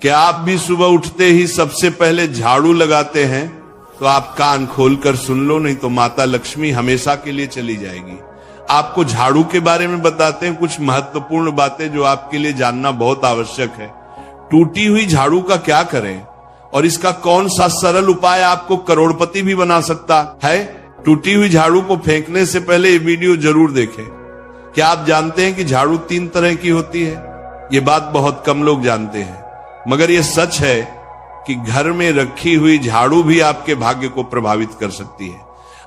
क्या आप भी सुबह उठते ही सबसे पहले झाड़ू लगाते हैं? तो आप कान खोलकर सुन लो, नहीं तो माता लक्ष्मी हमेशा के लिए चली जाएगी। आपको झाड़ू के बारे में बताते हैं कुछ महत्वपूर्ण बातें जो आपके लिए जानना बहुत आवश्यक है। टूटी हुई झाड़ू का क्या करें और इसका कौन सा सरल उपाय आपको करोड़पति भी बना सकता है? टूटी हुई झाड़ू को फेंकने से पहले ये वीडियो जरूर देखें। क्या आप जानते हैं कि झाड़ू 3 तरह की होती है? ये बात बहुत कम लोग जानते हैं, मगर ये सच है कि घर में रखी हुई झाड़ू भी आपके भाग्य को प्रभावित कर सकती है।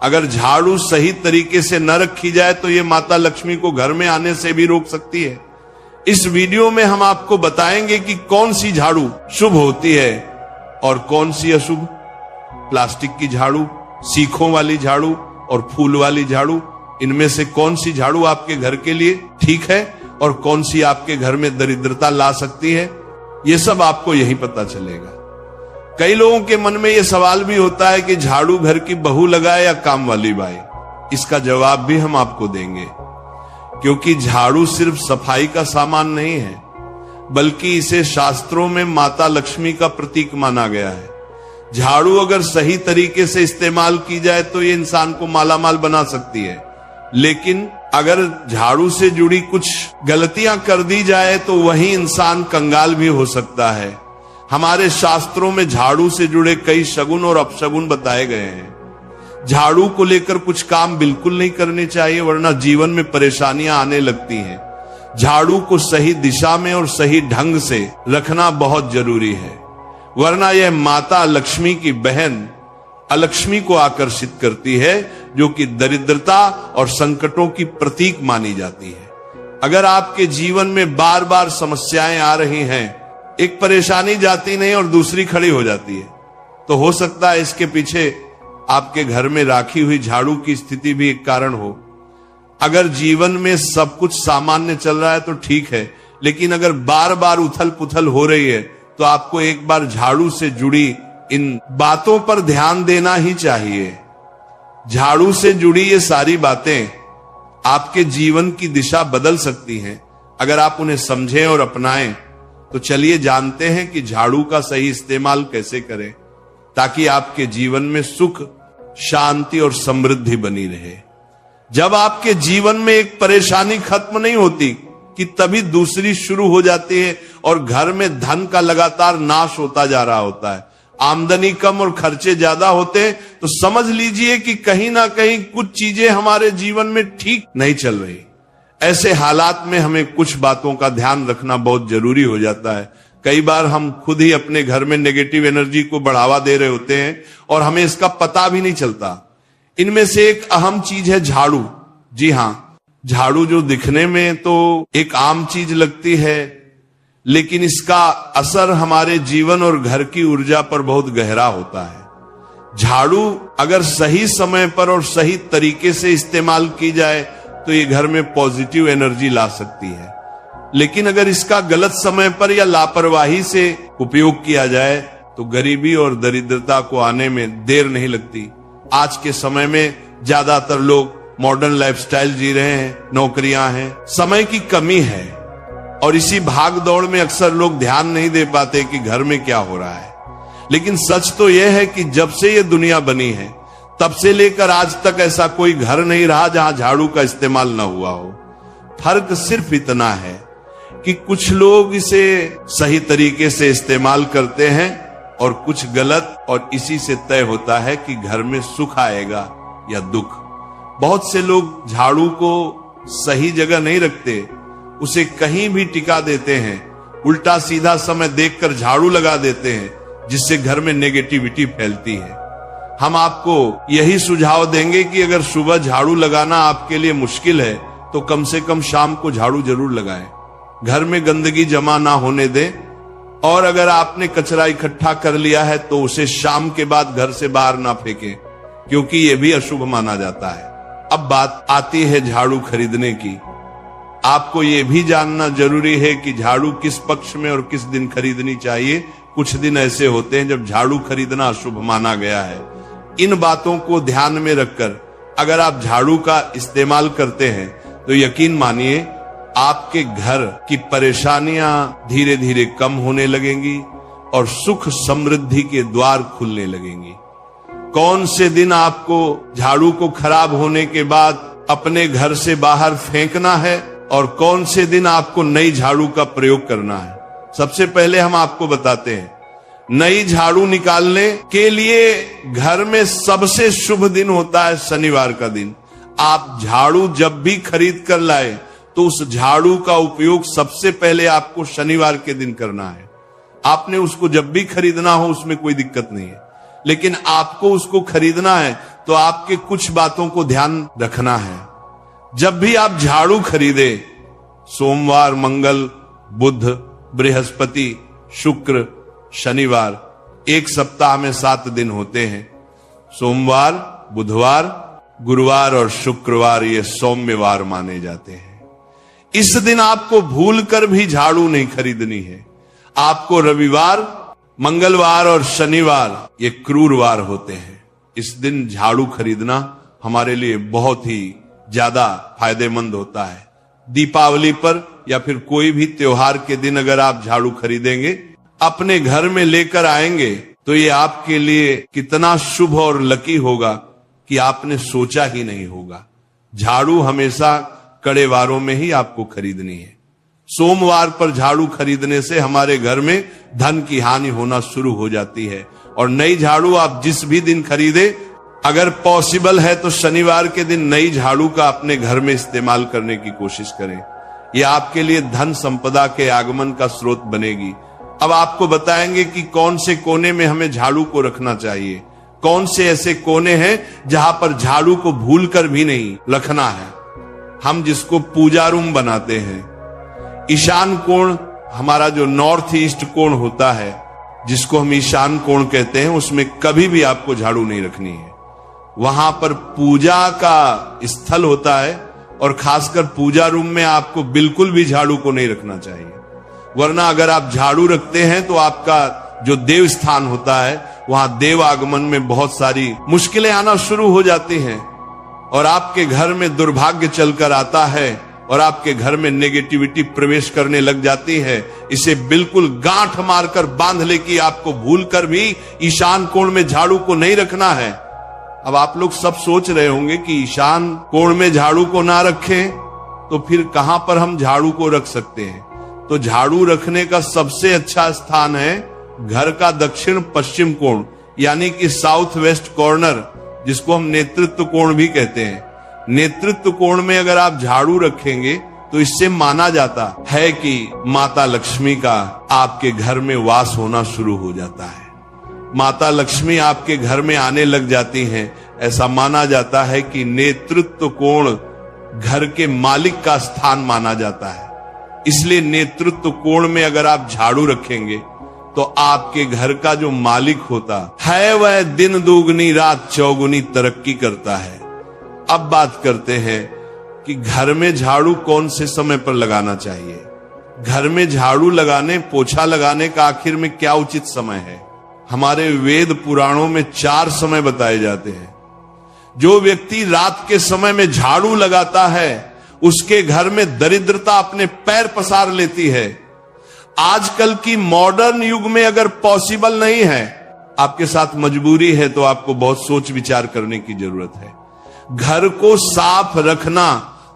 अगर झाड़ू सही तरीके से न रखी जाए तो ये माता लक्ष्मी को घर में आने से भी रोक सकती है। इस वीडियो में हम आपको बताएंगे कि कौन सी झाड़ू शुभ होती है और कौन सी अशुभ। प्लास्टिक की झाड़ू, सीखों वाली झाड़ू और फूल वाली झाड़ू, इनमें से कौन सी झाड़ू आपके घर के लिए ठीक है और कौन सी आपके घर में दरिद्रता ला सकती है, ये सब आपको यही पता चलेगा। कई लोगों के मन में यह सवाल भी होता है कि झाड़ू घर की बहू लगाए या काम वाली बाई। इसका जवाब भी हम आपको देंगे, क्योंकि झाड़ू सिर्फ सफाई का सामान नहीं है, बल्कि इसे शास्त्रों में माता लक्ष्मी का प्रतीक माना गया है। झाड़ू अगर सही तरीके से इस्तेमाल की जाए तो ये इंसान को मालामाल बना सकती है, लेकिन अगर झाड़ू से जुड़ी कुछ गलतियां कर दी जाए तो वही इंसान कंगाल भी हो सकता है। हमारे शास्त्रों में झाड़ू से जुड़े कई शगुन और अपशगुन बताए गए हैं। झाड़ू को लेकर कुछ काम बिल्कुल नहीं करने चाहिए, वरना जीवन में परेशानियां आने लगती हैं। झाड़ू को सही दिशा में और सही ढंग से रखना बहुत जरूरी है, वरना यह माता लक्ष्मी की बहन अलक्ष्मी को आकर्षित करती है, जो कि दरिद्रता और संकटों की प्रतीक मानी जाती है। अगर आपके जीवन में बार बार समस्याएं आ रही हैं, एक परेशानी जाती नहीं और दूसरी खड़ी हो जाती है, तो हो सकता है इसके पीछे आपके घर में राखी हुई झाड़ू की स्थिति भी एक कारण हो। अगर जीवन में सब कुछ सामान्य चल रहा है तो ठीक है, लेकिन अगर बार बार उथल पुथल हो रही है तो आपको एक बार झाड़ू से जुड़ी इन बातों पर ध्यान देना ही चाहिए। झाड़ू से जुड़ी ये सारी बातें आपके जीवन की दिशा बदल सकती हैं अगर आप उन्हें समझें और अपनाएं। तो चलिए जानते हैं कि झाड़ू का सही इस्तेमाल कैसे करें, ताकि आपके जीवन में सुख, शांति और समृद्धि बनी रहे। जब आपके जीवन में एक परेशानी खत्म नहीं होती कि तभी दूसरी शुरू हो जाती है और घर में धन का लगातार नाश होता जा रहा होता है। आमदनी कम और खर्चे ज्यादा होते हैं, तो समझ लीजिए कि कहीं ना कहीं कुछ चीजें हमारे जीवन में ठीक नहीं चल रही। ऐसे हालात में हमें कुछ बातों का ध्यान रखना बहुत जरूरी हो जाता है। कई बार हम खुद ही अपने घर में नेगेटिव एनर्जी को बढ़ावा दे रहे होते हैं और हमें इसका पता भी नहीं चलता। इनमें से एक अहम चीज है झाड़ू। जी हाँ, झाड़ू जो दिखने में तो एक आम चीज लगती है, लेकिन इसका असर हमारे जीवन और घर की ऊर्जा पर बहुत गहरा होता है। झाड़ू अगर सही समय पर और सही तरीके से इस्तेमाल की जाए तो ये घर में पॉजिटिव एनर्जी ला सकती है, लेकिन अगर इसका गलत समय पर या लापरवाही से उपयोग किया जाए तो गरीबी और दरिद्रता को आने में देर नहीं लगती। आज के समय में ज्यादातर लोग मॉडर्न लाइफस्टाइल जी रहे हैं, नौकरियां हैं, समय की कमी है और इसी भाग दौड़ में अक्सर लोग ध्यान नहीं दे पाते कि घर में क्या हो रहा है। लेकिन सच तो यह है कि जब से ये दुनिया बनी है तब से लेकर आज तक ऐसा कोई घर नहीं रहा जहां झाड़ू का इस्तेमाल न हुआ हो। फर्क सिर्फ इतना है कि कुछ लोग इसे सही तरीके से इस्तेमाल करते हैं और कुछ गलत, और इसी से तय होता है कि घर में सुख आएगा या दुख। बहुत से लोग झाड़ू को सही जगह नहीं रखते, उसे कहीं भी टिका देते हैं, उल्टा सीधा समय देखकर झाड़ू लगा देते हैं, जिससे घर में नेगेटिविटी फैलती है। हम आपको यही सुझाव देंगे कि अगर सुबह झाड़ू लगाना आपके लिए मुश्किल है तो कम से कम शाम को झाड़ू जरूर लगाएं। घर में गंदगी जमा ना होने दें, और अगर आपने कचरा इकट्ठा कर लिया है तो उसे शाम के बाद घर से बाहर ना फेंकें, क्योंकि यह भी अशुभ माना जाता है। अब बात आती है झाड़ू खरीदने की। आपको यह भी जानना जरूरी है कि झाड़ू किस पक्ष में और किस दिन खरीदनी चाहिए। कुछ दिन ऐसे होते हैं जब झाड़ू खरीदना अशुभ माना गया है। इन बातों को ध्यान में रखकर अगर आप झाड़ू का इस्तेमाल करते हैं तो यकीन मानिए आपके घर की परेशानियां धीरे धीरे कम होने लगेंगी, और सुख समृद्धि के द्वार खुलने लगेंगे। कौन से दिन आपको झाड़ू को खराब होने के बाद अपने घर से बाहर फेंकना है और कौन से दिन आपको नई झाड़ू का प्रयोग करना है, सबसे पहले हम आपको बताते हैं। नई झाड़ू निकालने के लिए घर में सबसे शुभ दिन होता है शनिवार का दिन। आप झाड़ू जब भी खरीद कर लाए तो उस झाड़ू का उपयोग सबसे पहले आपको शनिवार के दिन करना है। आपने उसको जब भी खरीदना हो उसमें कोई दिक्कत नहीं है, लेकिन आपको उसको खरीदना है तो आपके कुछ बातों को ध्यान रखना है। जब भी आप झाड़ू खरीदे, सोमवार, मंगल, बुध, बृहस्पति, शुक्र, शनिवार, एक सप्ताह में 7 दिन होते हैं। सोमवार, बुधवार, गुरुवार और शुक्रवार ये सौम्यवार माने जाते हैं। इस दिन आपको भूलकर भी झाड़ू नहीं खरीदनी है। आपको रविवार, मंगलवार और शनिवार ये क्रूरवार होते हैं। इस दिन झाड़ू खरीदना हमारे लिए बहुत ही ज्यादा फायदेमंद होता है। दीपावली पर या फिर कोई भी त्योहार के दिन अगर आप झाड़ू खरीदेंगे, अपने घर में लेकर आएंगे तो ये आपके लिए कितना शुभ और लकी होगा कि आपने सोचा ही नहीं होगा। झाड़ू हमेशा कड़े वारों में ही आपको खरीदनी है। सोमवार पर झाड़ू खरीदने से हमारे घर में धन की हानि होना शुरू हो जाती है। और नई झाड़ू आप जिस भी दिन खरीदे, अगर पॉसिबल है तो शनिवार के दिन नई झाड़ू का अपने घर में इस्तेमाल करने की कोशिश करें। यह आपके लिए धन संपदा के आगमन का स्रोत बनेगी। अब आपको बताएंगे कि कौन से कोने में हमें झाड़ू को रखना चाहिए, कौन से ऐसे कोने हैं जहां पर झाड़ू को भूलकर भी नहीं रखना है। हम जिसको पूजा रूम बनाते हैं, ईशान कोण हमारा जो नॉर्थ ईस्ट कोण होता है, जिसको हम ईशान कोण कहते हैं, उसमें कभी भी आपको झाड़ू नहीं रखनी है। वहां पर पूजा का स्थल होता है और खासकर पूजा रूम में आपको बिल्कुल भी झाड़ू को नहीं रखना चाहिए। वरना अगर आप झाड़ू रखते हैं तो आपका जो देव स्थान होता है वहां देव आगमन में बहुत सारी मुश्किलें आना शुरू हो जाती हैं और आपके घर में दुर्भाग्य चलकर आता है और आपके घर में नेगेटिविटी प्रवेश करने लग जाती है। इसे बिल्कुल गांठ मारकर बांध ले कि आपको भूलकर भी ईशान कोण में झाड़ू को नहीं रखना है। अब आप लोग सब सोच रहे होंगे कि ईशान कोण में झाड़ू को ना रखें तो फिर कहां पर हम झाड़ू को रख सकते हैं। तो झाड़ू रखने का सबसे अच्छा स्थान है घर का दक्षिण पश्चिम कोण, यानी कि साउथ वेस्ट कॉर्नर, जिसको हम नेतृत्व कोण भी कहते हैं। नेतृत्व कोण में अगर आप झाड़ू रखेंगे तो इससे माना जाता है कि माता लक्ष्मी का आपके घर में वास होना शुरू हो जाता है। माता लक्ष्मी आपके घर में आने लग जाती हैं। ऐसा माना जाता है कि नेतृत्व कोण घर के मालिक का स्थान माना जाता है। इसलिए नेतृत्व कोण में अगर आप झाड़ू रखेंगे तो आपके घर का जो मालिक होता है वह दिन दुगनी रात चौगुनी तरक्की करता है। अब बात करते हैं कि घर में झाड़ू कौन से समय पर लगाना चाहिए। घर में झाड़ू लगाने, पोछा लगाने का आखिर में क्या उचित समय है। हमारे वेद पुराणों में 4 समय बताए जाते हैं। जो व्यक्ति रात के समय में झाड़ू लगाता है उसके घर में दरिद्रता अपने पैर पसार लेती है। आजकल की मॉडर्न युग में अगर पॉसिबल नहीं है, आपके साथ मजबूरी है, तो आपको बहुत सोच विचार करने की जरूरत है। घर को साफ रखना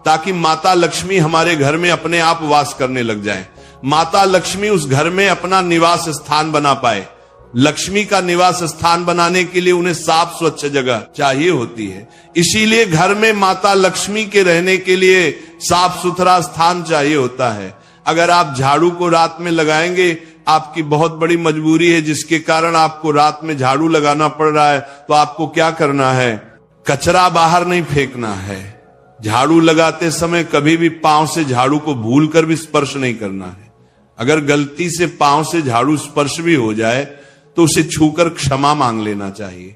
ताकि माता लक्ष्मी हमारे घर में अपने आप वास करने लग जाए। माता लक्ष्मी उस घर में अपना निवास स्थान बना पाए। लक्ष्मी का निवास स्थान बनाने के लिए उन्हें साफ स्वच्छ जगह चाहिए होती है। इसीलिए घर में माता लक्ष्मी के रहने के लिए साफ सुथरा स्थान चाहिए होता है। अगर आप झाड़ू को रात में लगाएंगे, आपकी बहुत बड़ी मजबूरी है जिसके कारण आपको रात में झाड़ू लगाना पड़ रहा है, तो आपको क्या करना है, कचरा बाहर नहीं फेंकना है। झाड़ू लगाते समय कभी भी पांव से झाड़ू को भूलकर भी स्पर्श नहीं करना है। अगर गलती से पांव से झाड़ू स्पर्श भी हो जाए तो उसे छूकर क्षमा मांग लेना चाहिए।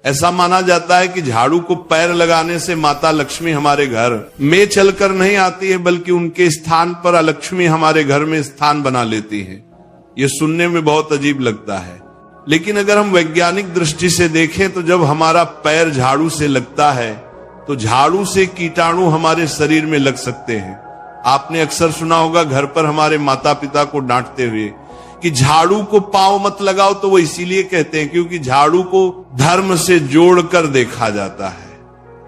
ऐसा माना जाता है कि झाड़ू को पैर लगाने से माता लक्ष्मी हमारे घर में चलकर नहीं आती है, बल्कि उनके स्थान पर लक्ष्मी हमारे घर में स्थान बना लेती है। यह सुनने में बहुत अजीब लगता है, लेकिन अगर हम वैज्ञानिक दृष्टि से देखें तो जब हमारा पैर झाड़ू से लगता है तो झाड़ू से कीटाणु हमारे शरीर में लग सकते हैं। आपने अक्सर सुना होगा घर पर हमारे माता पिता को डांटते हुए कि झाड़ू को पांव मत लगाओ, तो वो इसीलिए कहते हैं क्योंकि झाड़ू को धर्म से जोड़कर देखा जाता है।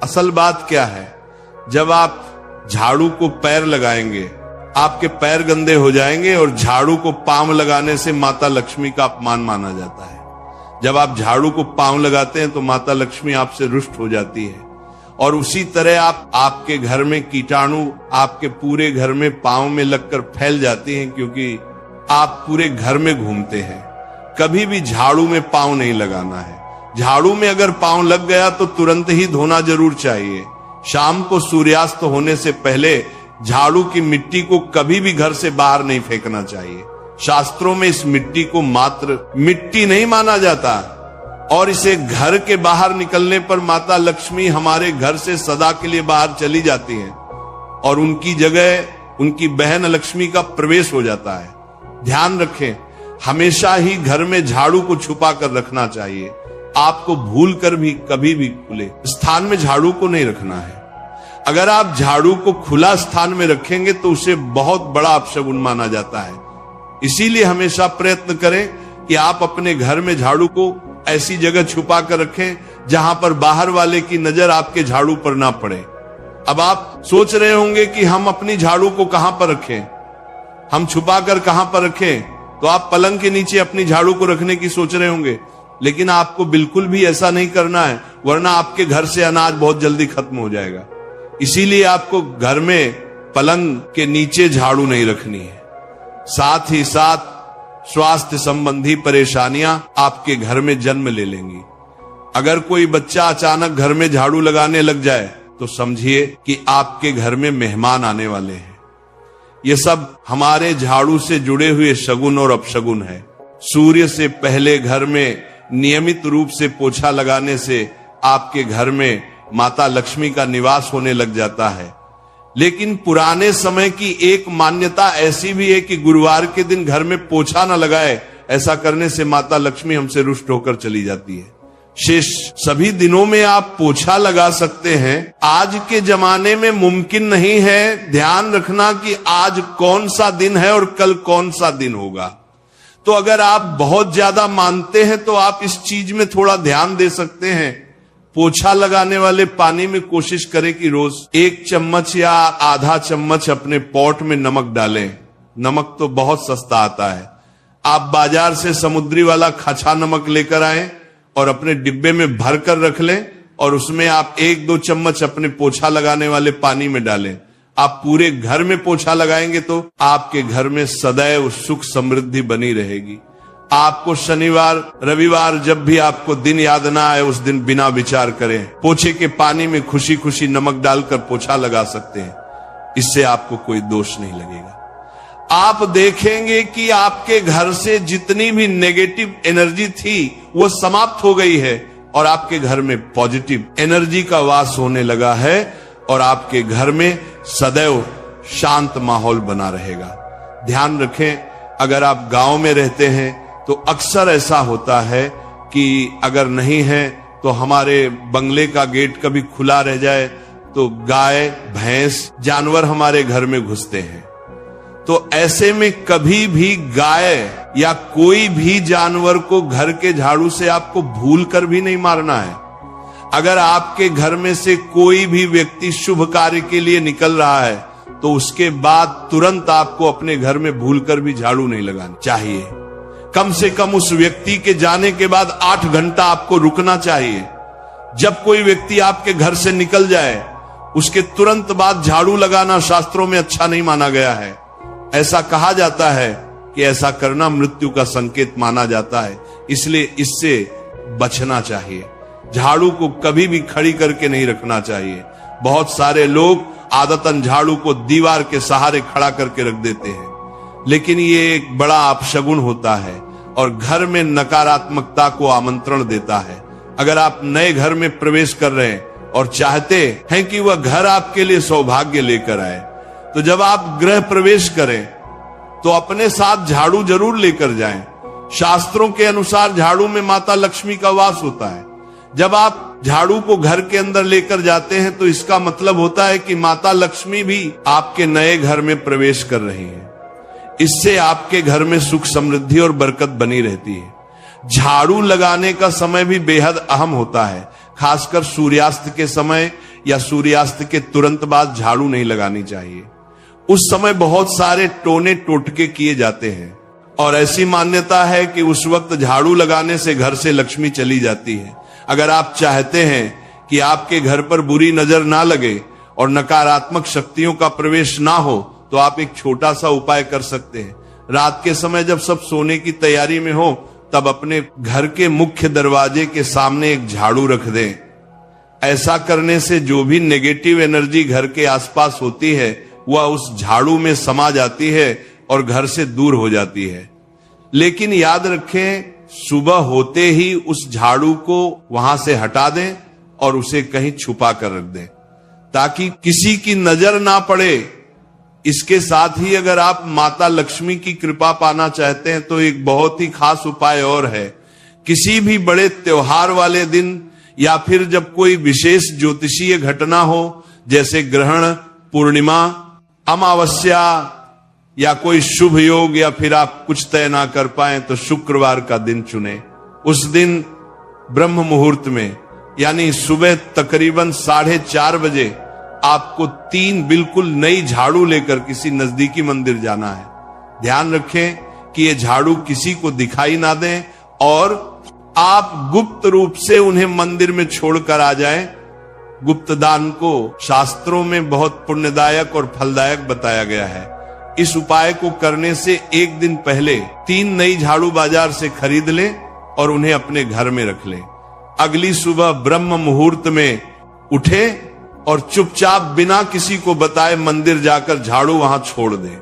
असल बात क्या है, जब आप झाड़ू को पैर लगाएंगे आपके पैर गंदे हो जाएंगे, और झाड़ू को पांव लगाने से माता लक्ष्मी का अपमान माना जाता है। जब आप झाड़ू को पांव लगाते हैं तो माता लक्ष्मी आपसे रुष्ट हो जाती है। और उसी तरह आपके घर में कीटाणु आपके पूरे घर में पांव में लगकर फैल जाती हैं, क्योंकि आप पूरे घर में घूमते हैं। कभी भी झाड़ू में पांव नहीं लगाना है। झाड़ू में अगर पांव लग गया तो तुरंत ही धोना जरूर चाहिए। शाम को सूर्यास्त होने से पहले झाड़ू की मिट्टी को कभी भी घर से बाहर नहीं फेंकना चाहिए। शास्त्रों में इस मिट्टी को मात्र मिट्टी नहीं माना जाता, और इसे घर के बाहर निकलने पर माता लक्ष्मी हमारे घर से सदा के लिए बाहर चली जाती हैं, और उनकी जगह उनकी बहन लक्ष्मी का प्रवेश हो जाता है। ध्यान रखें, हमेशा ही घर में झाड़ू को छुपा कर रखना चाहिए। आपको भूल कर भी कभी भी खुले स्थान में झाड़ू को नहीं रखना है। अगर आप झाड़ू को खुला स्थान में रखेंगे तो उसे बहुत बड़ा अपशगुन माना जाता है। इसीलिए हमेशा प्रयत्न करें कि आप अपने घर में झाड़ू को ऐसी जगह छुपा कर रखें जहां पर बाहर वाले की नजर आपके झाड़ू पर ना पड़े। अब आप सोच रहे होंगे कि हम अपनी झाड़ू को कहां पर रखें, हम छुपा कर कहां पर रखें, तो आप पलंग के नीचे अपनी झाड़ू को रखने की सोच रहे होंगे, लेकिन आपको बिल्कुल भी ऐसा नहीं करना है, वरना आपके घर से अनाज बहुत जल्दी खत्म हो जाएगा। इसीलिए आपको घर में पलंग के नीचे झाड़ू नहीं रखनी है। साथ ही साथ स्वास्थ्य संबंधी परेशानियां आपके घर में जन्म ले लेंगी। अगर कोई बच्चा अचानक घर में झाड़ू लगाने लग जाए तो समझिए कि आपके घर में मेहमान आने वाले हैं। ये सब हमारे झाड़ू से जुड़े हुए शगुन और अपशगुन है। सूर्य से पहले घर में नियमित रूप से पोछा लगाने से आपके घर में माता लक्ष्मी का निवास होने लग जाता है। लेकिन पुराने समय की एक मान्यता ऐसी भी है कि गुरुवार के दिन घर में पोछा न लगाए, ऐसा करने से माता लक्ष्मी हमसे रुष्ट होकर चली जाती है। शेष सभी दिनों में आप पोछा लगा सकते हैं। आज के जमाने में मुमकिन नहीं है। ध्यान रखना कि आज कौन सा दिन है और कल कौन सा दिन होगा। तो अगर आप बहुत ज्यादा मानते हैं तो आप इस चीज में थोड़ा ध्यान दे सकते हैं। पोछा लगाने वाले पानी में कोशिश करें कि रोज 1 चम्मच या आधा चम्मच अपने पॉट में नमक डालें। नमक तो बहुत सस्ता आता है। आप बाजार से समुद्री वाला खचा नमक लेकर आए और अपने डिब्बे में भर कर रख लें, और उसमें आप 1-2 चम्मच अपने पोछा लगाने वाले पानी में डालें। आप पूरे घर में पोछा लगाएंगे तो आपके घर में सदैव सुख समृद्धि बनी रहेगी। आपको शनिवार रविवार जब भी आपको दिन याद ना आए, उस दिन बिना विचार करें पोछे के पानी में खुशी खुशी नमक डालकर पोछा लगा सकते हैं। इससे आपको कोई दोष नहीं लगेगा। आप देखेंगे कि आपके घर से जितनी भी नेगेटिव एनर्जी थी वो समाप्त हो गई है, और आपके घर में पॉजिटिव एनर्जी का वास होने लगा है, और आपके घर में सदैव शांत माहौल बना रहेगा। ध्यान रखें, अगर आप गांव में रहते हैं तो अक्सर ऐसा होता है कि अगर नहीं है तो हमारे बंगले का गेट कभी खुला रह जाए तो गाय भैंस जानवर हमारे घर में घुसते हैं। तो ऐसे में कभी भी गाय या कोई भी जानवर को घर के झाड़ू से आपको भूल कर भी नहीं मारना है। अगर आपके घर में से कोई भी व्यक्ति शुभ कार्य के लिए निकल रहा है तो उसके बाद तुरंत आपको अपने घर में भूलकर भी झाड़ू नहीं लगानी चाहिए। कम से कम उस व्यक्ति के जाने के बाद 8 घंटा आपको रुकना चाहिए। जब कोई व्यक्ति आपके घर से निकल जाए उसके तुरंत बाद झाड़ू लगाना शास्त्रों में अच्छा नहीं माना गया है। ऐसा कहा जाता है कि ऐसा करना मृत्यु का संकेत माना जाता है, इसलिए इससे बचना चाहिए। झाड़ू को कभी भी खड़ी करके नहीं रखना चाहिए। बहुत सारे लोग आदतन झाड़ू को दीवार के सहारे खड़ा करके रख देते हैं, लेकिन ये एक बड़ा अपशगुन होता है और घर में नकारात्मकता को आमंत्रण देता है। अगर आप नए घर में प्रवेश कर रहे हैं और चाहते हैं कि वह घर आपके लिए सौभाग्य लेकर आए, तो जब आप गृह प्रवेश करें तो अपने साथ झाड़ू जरूर लेकर जाएं। शास्त्रों के अनुसार झाड़ू में माता लक्ष्मी का वास होता है। जब आप झाड़ू को घर के अंदर लेकर जाते हैं तो इसका मतलब होता है कि माता लक्ष्मी भी आपके नए घर में प्रवेश कर रही हैं। इससे आपके घर में सुख समृद्धि और बरकत बनी रहती है। झाड़ू लगाने का समय भी बेहद अहम होता है, खासकर सूर्यास्त के समय या सूर्यास्त के तुरंत बाद झाड़ू नहीं लगानी चाहिए। उस समय बहुत सारे टोने टोटके किए जाते हैं और ऐसी मान्यता है कि उस वक्त झाड़ू लगाने से घर से लक्ष्मी चली जाती है। अगर आप चाहते हैं कि आपके घर पर बुरी नजर ना लगे और नकारात्मक शक्तियों का प्रवेश ना हो, तो आप एक छोटा सा उपाय कर सकते हैं। रात के समय जब सब सोने की तैयारी में हो, तब अपने घर के मुख्य दरवाजे के सामने एक झाड़ू रख दें। ऐसा करने से जो भी नेगेटिव एनर्जी घर के आसपास होती है वह उस झाड़ू में समा जाती है और घर से दूर हो जाती है। लेकिन याद रखें, सुबह होते ही उस झाड़ू को वहां से हटा दें और उसे कहीं छुपा कर रख दें ताकि किसी की नजर ना पड़े। इसके साथ ही अगर आप माता लक्ष्मी की कृपा पाना चाहते हैं तो एक बहुत ही खास उपाय और है। किसी भी बड़े त्योहार वाले दिन या फिर जब कोई विशेष ज्योतिषीय घटना हो, जैसे ग्रहण, पूर्णिमा, अमावस्या या कोई शुभ योग, या फिर आप कुछ तय ना कर पाए तो शुक्रवार का दिन चुने। उस दिन ब्रह्म मुहूर्त में यानी सुबह तकरीबन 4:30 बजे आपको 3 बिल्कुल नई झाड़ू लेकर किसी नजदीकी मंदिर जाना है। ध्यान रखें कि ये झाड़ू किसी को दिखाई ना दें और आप गुप्त रूप से उन्हें मंदिर में छोड़कर आ जाएं। गुप्त दान को शास्त्रों में बहुत पुण्यदायक और फलदायक बताया गया है। इस उपाय को करने से एक दिन पहले 3 नई झाड़ू बाजार से खरीद लें और उन्हें अपने घर में रख लें। अगली सुबह ब्रह्म मुहूर्त में उठे और चुपचाप बिना किसी को बताए मंदिर जाकर झाड़ू वहां छोड़ दें।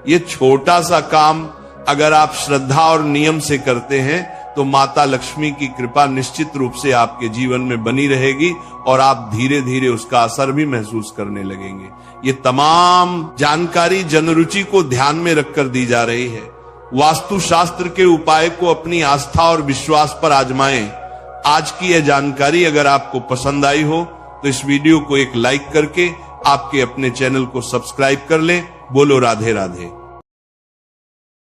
ये छोटा सा काम अगर आप श्रद्धा और नियम से करते हैं तो माता लक्ष्मी की कृपा निश्चित रूप से आपके जीवन में बनी रहेगी और आप धीरे धीरे उसका असर भी महसूस करने लगेंगे। ये तमाम जानकारी जनरुचि को ध्यान में रखकर दी जा रही है। वास्तु शास्त्र के उपाय को अपनी आस्था और विश्वास पर आजमाएं। आज की यह जानकारी अगर आपको पसंद आई हो तो इस वीडियो को एक लाइक करके आपके अपने चैनल को सब्सक्राइब कर लें। बोलो राधे राधे।